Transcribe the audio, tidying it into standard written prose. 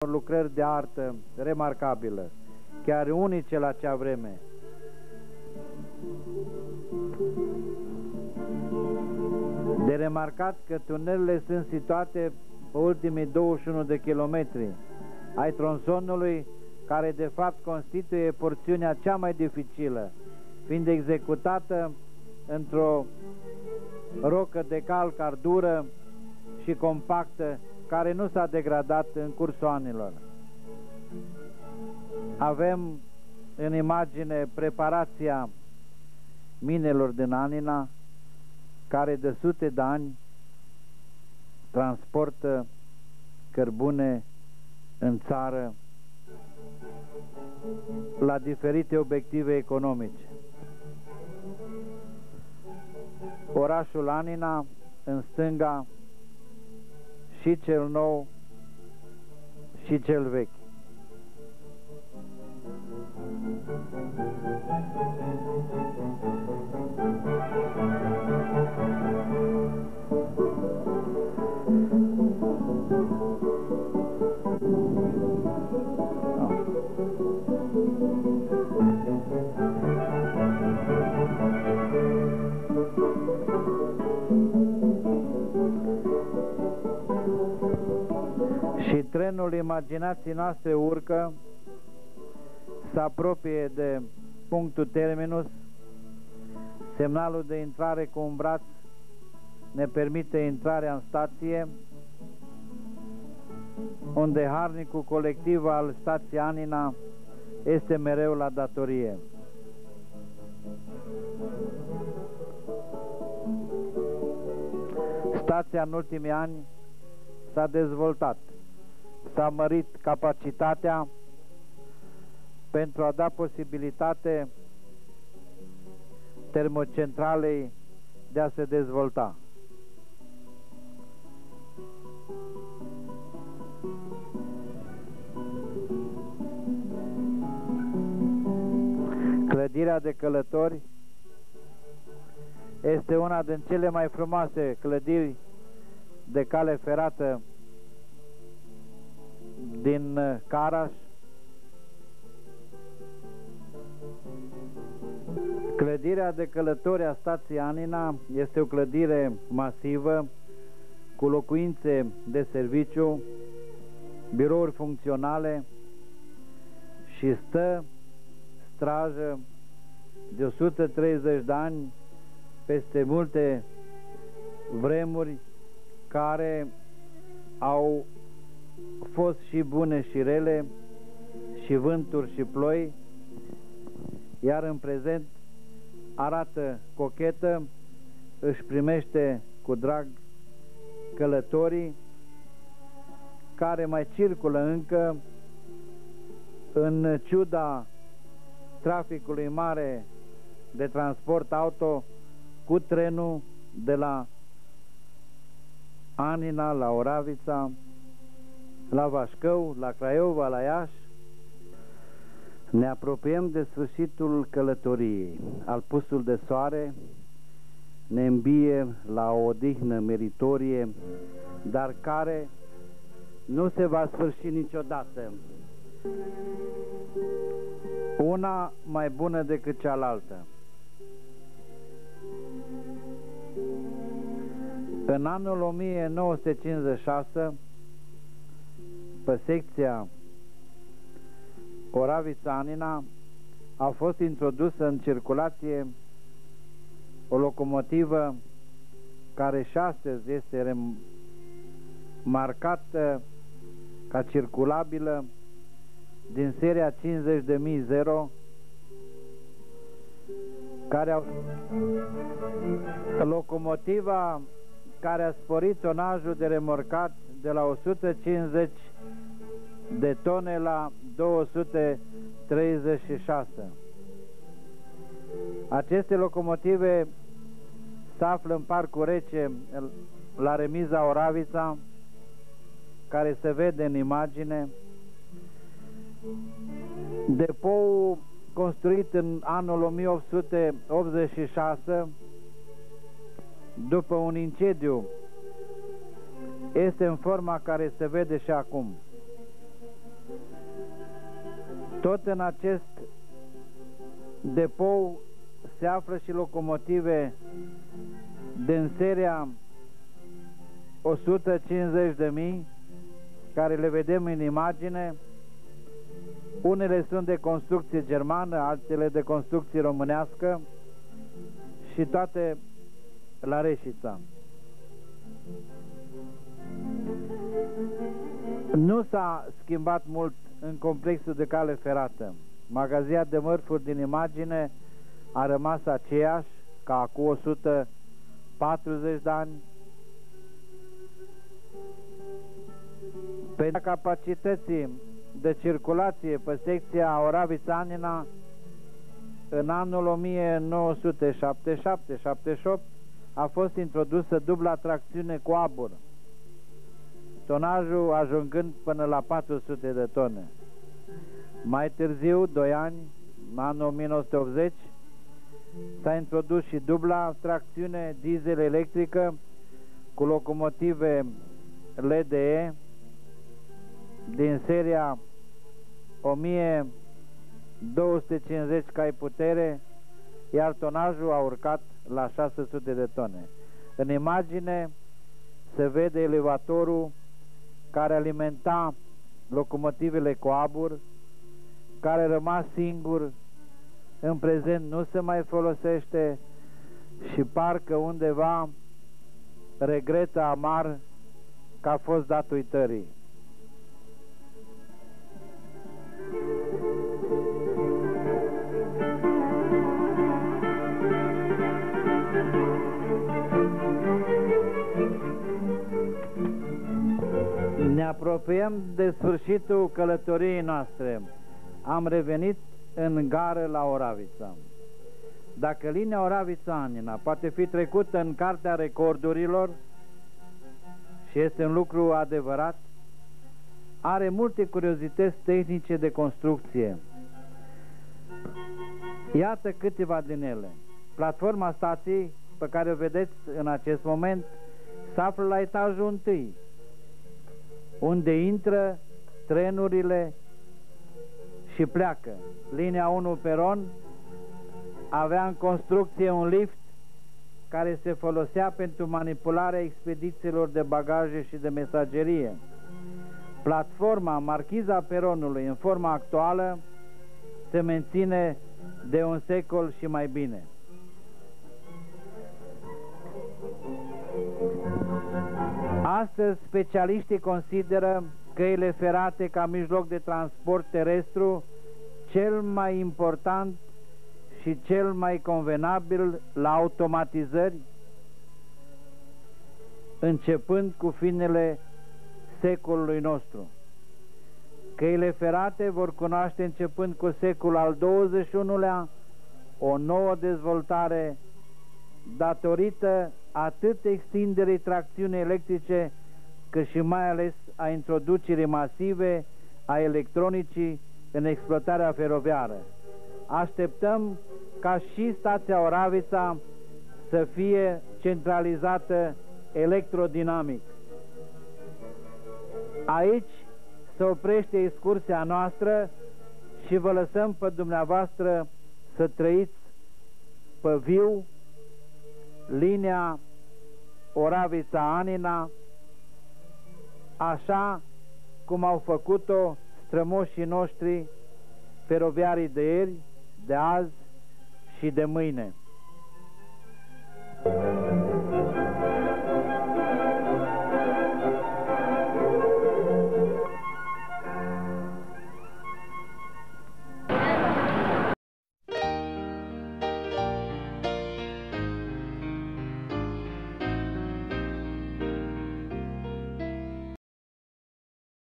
lucrări de artă remarcabilă, chiar unice la acea vreme. De remarcat că tunelele sunt situate pe ultimii 21 de kilometri ai tronsonului, care de fapt constituie porțiunea cea mai dificilă, fiind executată într-o rocă de calcar dură și compactă, care nu s-a degradat în cursul anilor. Avem în imagine preparația minelor din Anina, care de sute de ani transportă cărbune în țară la diferite obiective economice. Orașul Anina în stânga, și cel nou și cel vechi. Și trenul imaginației noastre urcă, se apropie de punctul terminus. Semnalul de intrare cu un braț ne permite intrarea în stație, unde harnicul colectiv al stației Anina este mereu la datorie. Stația în ultimii ani s-a dezvoltat, s-a mărit capacitatea pentru a da posibilitate termocentralei de a se dezvolta. Clădirea de călători este una din cele mai frumoase clădiri de cale ferată din Caraș. Clădirea de călători a stației Anina este o clădire masivă cu locuințe de serviciu, birouri funcționale și stă strajă de 130 de ani peste multe vremuri care au fost și bune și rele, și vânturi și ploi, iar în prezent arată cochetă, își primește cu drag călătorii care mai circulă încă în ciuda traficului mare de transport auto cu trenul de la Anina la Oravița, la Vașcău, la Craiova, la Iași. Ne apropiem de sfârșitul călătoriei. Apusul de soare ne îmbie la o odihnă meritorie, dar care nu se va sfârși niciodată. Una mai bună decât cealaltă. În anul 1956, pe secția Oravița-Anina, a fost introdusă în circulație o locomotivă care și astăzi este marcată ca circulabilă, din seria 50.000, locomotiva care a sporit tonajul de remorcat de la 150 de tone la 236. Aceste locomotive se află în Parcul Rece, la remiza Oravița, care se vede în imagine. Depoul construit în anul 1886, după un incendiu, este în forma care se vede și acum. Tot în acest depou se află și locomotive din seria 150.000, care le vedem în imagine. Unele sunt de construcție germană, altele de construcție românească și toate la Reșița. Nu s-a schimbat mult în complexul de cale ferată. Magazia de mărfuri din imagine a rămas aceeași ca acum 140 de ani. Pentru capacității de circulație pe secția Oravița-Anina, în anul 1977-78 a fost introdusă dubla tracțiune cu abur, tonajul ajungând până la 400 de tone. Mai târziu, 2 ani, în anul 1980, s-a introdus și dubla tracțiune diesel-electrică cu locomotive LDE din seria 1250 cai putere, iar tonajul a urcat la 600 de tone. În imagine se vede elevatorul care alimenta locomotivele cu abur, care rămas singur, în prezent nu se mai folosește și parcă undeva regretă amar că a fost dat uitării. Ne apropiem de sfârșitul călătoriei noastre. Am revenit în gară la Oravița. Dacă linia Oravița-Anina poate fi trecută în cartea recordurilor, și este un lucru adevărat, are multe curiozități tehnice de construcție. Iată câteva din ele. Platforma stației, pe care o vedeți în acest moment, se află la etajul 1, unde intră trenurile și pleacă. Linia 1 peron avea în construcție un lift care se folosea pentru manipularea expedițiilor de bagaje și de mesagerie. Platforma, marchiza peronului în forma actuală, se menține de un secol și mai bine. Astăzi, specialiștii consideră căile ferate ca mijloc de transport terestru cel mai important și cel mai convenabil la automatizări, începând cu finele secolului nostru. Căile ferate vor cunoaște, începând cu secolul al XXI-lea, o nouă dezvoltare datorită atât extinderii tracțiunii electrice, cât și mai ales a introducerii masive a electronicii în exploatarea feroviară. Așteptăm ca și stația Oravița să fie centralizată electrodinamic. Aici se oprește excursia noastră și vă lăsăm pe dumneavoastră să trăiți pe viu linia Oravița-Anina, așa cum au făcut-o strămoșii noștri feroviarii de ieri, de azi și de mâine.